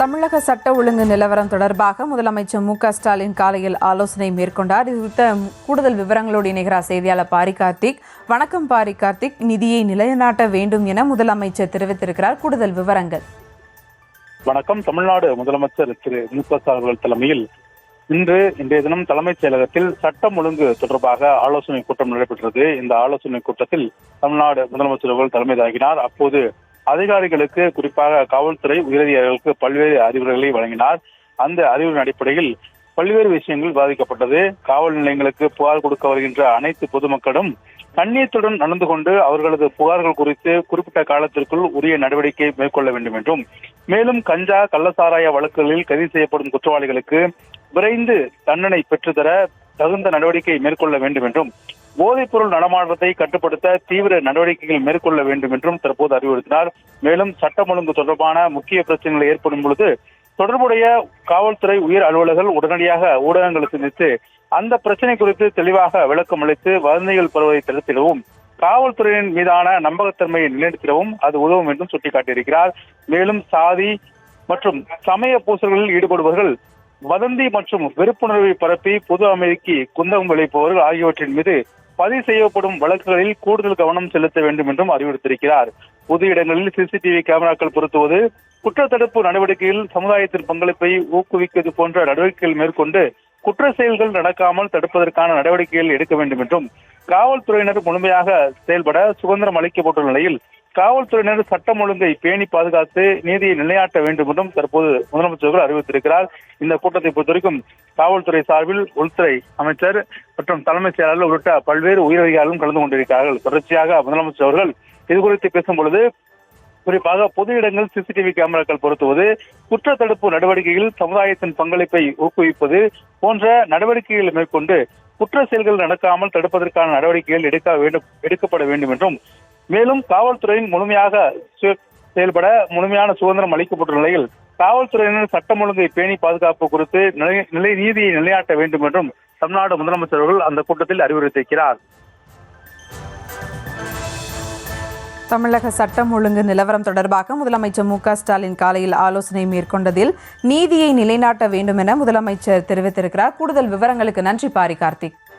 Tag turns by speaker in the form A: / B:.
A: தமிழக சட்ட ஒழுங்கு நிலவரம் தொடர்பாக முதலமைச்சர் மு.க.ஸ்டாலின் காலையில் ஆலோசனை மேற்கொண்டார். இது குறித்த கூடுதல் விவரங்களோடு இணைகிறார் செய்தியாளர் பாரி கார்த்திக். வணக்கம் பாரி கார்த்திக். நிதியை நிலைநாட்ட வேண்டும் என முதலமைச்சர் தெரிவித்திருக்கிறார். கூடுதல் விவரங்கள்.
B: வணக்கம். தமிழ்நாடு முதலமைச்சர் திரு மு.க.ஸ்டாலின் அவர்கள் தலைமையில் இன்றைய தினம் தலைமைச் செயலகத்தில் சட்டம் ஒழுங்கு தொடர்பாக ஆலோசனை கூட்டம் நடைபெற்றது. இந்த ஆலோசனை கூட்டத்தில் தமிழ்நாடு முதலமைச்சர் அவர்கள் தலைமை தாங்கினார். அப்போது அதிகாரிகளுக்கு, குறிப்பாக காவல்துறை உயரதிகாரிகளுக்கு பல்வேறு அறிவுரைகளை வழங்கினார். அந்த அறிவுரையின் அடிப்படையில் பல்வேறு விஷயங்கள் பாதிக்கப்பட்டது. காவல் நிலையங்களுக்கு புகார் கொடுக்க வருகின்ற அனைத்து பொதுமக்களும் கண்ணியத்துடன் நடந்து கொண்டு அவர்களது புகார்கள் குறித்து குறிப்பிட்ட காலத்திற்குள் உரிய நடவடிக்கை மேற்கொள்ள வேண்டும் என்றும், மேலும் கஞ்சா கள்ளசாராய வழக்குகளில் கைது செய்யப்படும் குற்றவாளிகளுக்கு விரைந்து தண்டனை பெற்றுத்தர தகுந்த நடவடிக்கை மேற்கொள்ள வேண்டும் என்றும், போதைப்பொருள் நடமாட்டத்தை கட்டுப்படுத்த தீவிர நடவடிக்கைகள் மேற்கொள்ள வேண்டும் என்றும் தற்போது அறிவுறுத்தினார். மேலும் சட்டம் ஒழுங்கு தொடர்பான முக்கிய பிரச்சனைகள் ஏற்படும் பொழுது தொடர்புடைய காவல்துறை உயர் அலுவலர்கள் உடனடியாக ஊடகங்களை சந்தித்து அந்த பிரச்சனை குறித்து தெளிவாக விளக்கம் அளித்து வதந்திகள் பரவுவதை தடுத்திடவும், காவல்துறையின் மீதான நம்பகத்தன்மையை நிலைநிறுத்திடவும் அது உதவும் என்றும் சுட்டிக்காட்டியிருக்கிறார். மேலும் சாதி மற்றும் சமய பூசல்களில் ஈடுபடுபவர்கள் வதந்தி மற்றும் வெறுப்புணர்வை பரப்பி பொது அமைதிக்கு குந்தகம் விளைப்பவர்கள் ஆகியவற்றின் மீது பதிவு செய்யப்படும் வழக்குகளில் கூடுதல் கவனம் செலுத்த வேண்டும் என்றும் அறிவுறுத்தியிருக்கிறார். பொது இடங்களில் சிசிடிவி கேமராக்கள் பொருத்துவது, குற்றத்தடுப்பு நடவடிக்கையில் சமுதாயத்தின் பங்களிப்பை ஊக்குவிப்பது போன்ற நடவடிக்கைகள் மேற்கொண்டு குற்ற செயல்கள் நடக்காமல் தடுப்பதற்கான நடவடிக்கைகள் எடுக்க வேண்டும் என்றும், காவல்துறையினர் முழுமையாக செயல்பட சுதந்திரம் அளிக்கப்பட்டுள்ள நிலையில் காவல்துறையினர் சட்டம் ஒழுங்கை பேணி பாதுகாத்து நீதியை நிலைநாட்ட வேண்டும் என்றும் தற்போது முதலமைச்சர்கள் அறிவித்திருக்கிறார். இந்த கூட்டத்தை பொறுத்தவரைக்கும் காவல்துறை சார்பில் உள்துறை அமைச்சர் மற்றும் தலைமைச் செயலாளர் உள்ளிட்ட பல்வேறு உயரதிகாரிகளும் கலந்து கொண்டிருக்கிறார்கள். தொடர்ச்சியாக முதலமைச்சர் அவர்கள் இது குறித்து பேசும் பொழுது, குறிப்பாக பொது இடங்கள் சிசிடிவி கேமராக்கள் பொருத்துவது, குற்ற தடுப்பு நடவடிக்கையில் சமுதாயத்தின் பங்களிப்பை ஊக்குவிப்பது போன்ற நடவடிக்கைகளை மேற்கொண்டு குற்ற செயல்கள் நடக்காமல் தடுப்பதற்கான நடவடிக்கைகள் எடுக்கப்பட வேண்டும் என்றும், மேலும் காவல்துறையின் முழுமையாக செயல்பட முழுமையான சுதந்திரம் அளிக்கப்பட்டுள்ள நிலையில் காவல்துறையினர் சட்டம் ஒழுங்கை பேணி பாதுகாப்பு குறித்து நீதியை நிலைநாட்ட வேண்டும் என்றும் தமிழ்நாடு முதலமைச்சர் அவர்கள் அந்த கூட்டத்தில் அறிவுறுத்தியிருக்கிறார்.
A: தமிழக சட்டம் ஒழுங்கு நிலவரம் தொடர்பாக முதலமைச்சர் மு.க.ஸ்டாலின் காலையில் ஆலோசனை மேற்கொண்டதில் நீதியை நிலைநாட்ட வேண்டும் என முதலமைச்சர் தெரிவித்திருக்கிறார். கூடுதல் விவரங்களுக்கு நன்றி பாரி கார்த்திக்.